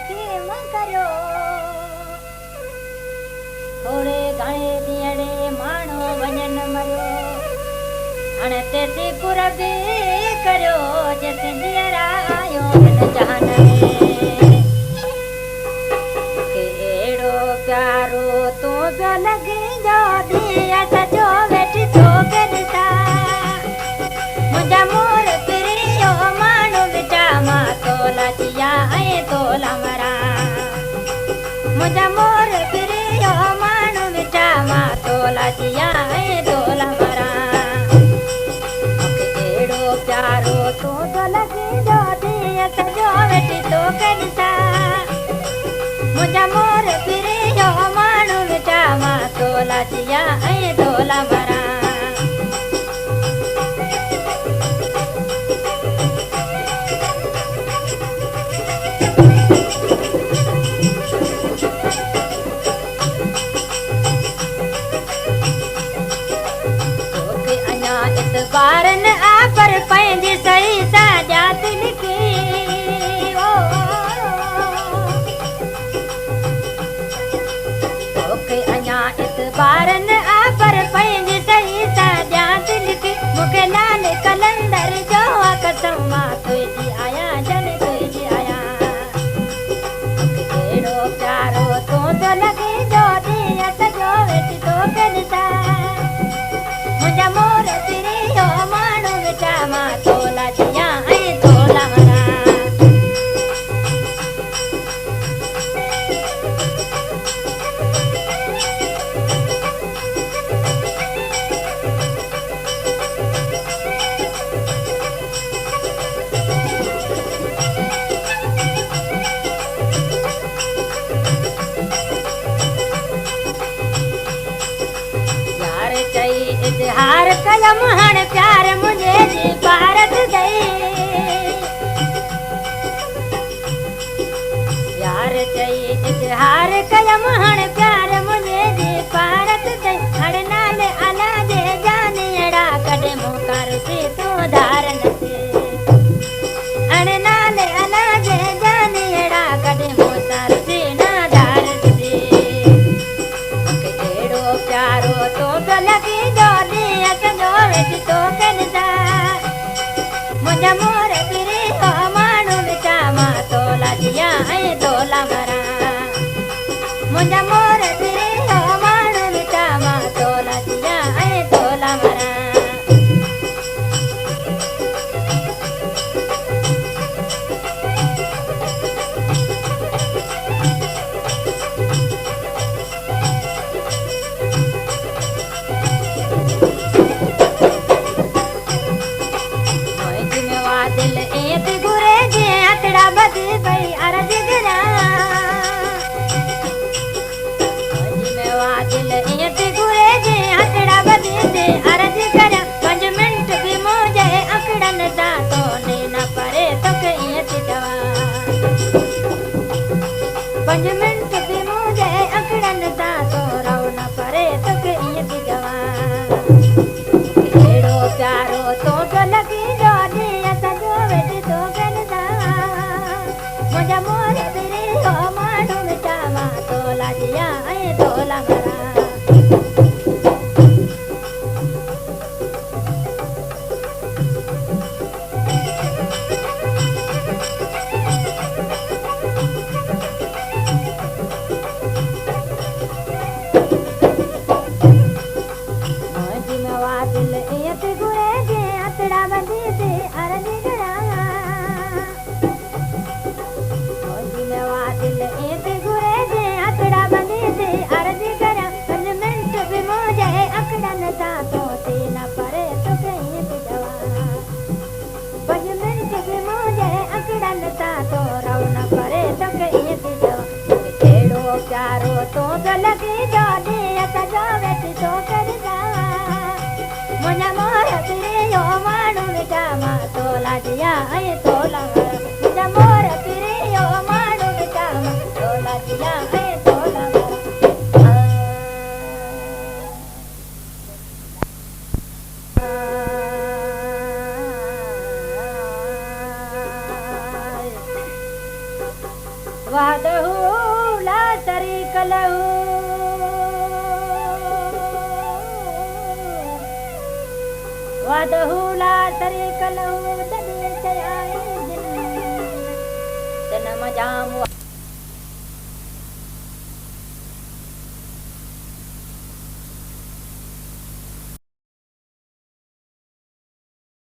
केम करियो थोड़े घणे ॾींहं माण्हू वञनि मरियो हाणे तेसी कुरबी करियो जेसि ॾींहर आयो हिन जहान में अहिड़ो प्यारो तूं पियो लॻी जो ॾींहं सॼो वेठी तोखे ॾिसां मुंहिंजा मोर प्रियो माण्हू विचा मां तोला जिया ऐं तोला मरां मुंहिंजा मोर प्रियो माण्हू विचा मां तोला जिया ऐं तोला मरां मूंखे अहिड़ो प्यारो तूं पियो लॻी जो ॾींहं सॼो वेठी तोखे ॾिसां मुंहिंजा मोर प्रियो माण्हू विचा मां तोला जिया ऐं तोला मरां ॿारनि आपर पंहिंजी सही सां ॼात लिखी तोखे अञा ॿारनि आपर पंहिंजी सही सां ॼात लिखी मूंखे लाल कलंदर जो कसम मां तुंहिंजी आहियां जन तुंहिंजी आहियां मूंखे अहिड़ो प्यारो तूं थो लॻे जो ॾींहं सॼो वेठी तोखे ॾिसां मुंहिंजा मोर प्रियो माण्हू विचा मां तोला जिया ऐं तोला मरां इज़हार कयम हाणे प्यार मुंहिंजे जी भारत गई यार चई इज़हार कयम हाणे प्यार मुंहिंजे जी भारत गई हाणे नाले अला जे जानी अहिड़ा कॾहिं मूं करसी तूं धार न थी हाणे नाले अला जे जानी अहिड़ा कॾहिं मूं करसी न धार थी मूंखे अहिड़ो प्यारो तूं पियो लॻी जो तोखे ॾिसां मुंहिंजा मोर प्रियो माण्हू विचा मां तोला जिया ऐं तोला मरां मुंहिंजा मोर प्रियो माण्हू विचा मां तोला जिया ऐं तोला मरां भई अर्ज दिल ईअं थी घुरे जे हथड़ा बधी ते अर्ज करियां 5 मिंट बि मुंहिंजे अखड़नि सां तोने न परे तोखे ईअं थी चवां 5 मिंट बि मुंहिंजे अखड़नि सां तो रहो न परे तोखे ईअं थी चवां अहिड़ो प्यारो तो लॻी जो ॾींहं सॼो वेठी तोखे मुंहिंजा मोर प्रियो माण्हू विचा मां तोला जिया ऐं तोला मरां मुंहिंजी नवा दिल ईअं थी घुरे जे हथड़ा बंधी ते अर्ज दिल ईअं थी घुरे जे हथड़ा बंधी ते अर्ज करियां 5 मिंट बि मुंहिंजे अखड़नि सां तोते न परे तोखे ईअं थी चवां 5 मिंट बि मुंहिंजे अखड़नि सां तो रहो न परे तोखे ईअं थी चवां अहिड़ो प्यारो तूं पियो लॻी जो ॾींहं सॼो वेठी तोखे ॾिसां मुंहिंजा मोर प्रियो माण्हू विचा मां तोला जिया ऐं तोला मरां मुंहिंजा मोर प्रियो माण्हू विचा मां तोला जिया ऐं तोला मरां वादहूला सरी कलहू वादहूला सरी कलहू जॾहिं चयाई जिन तन मजाम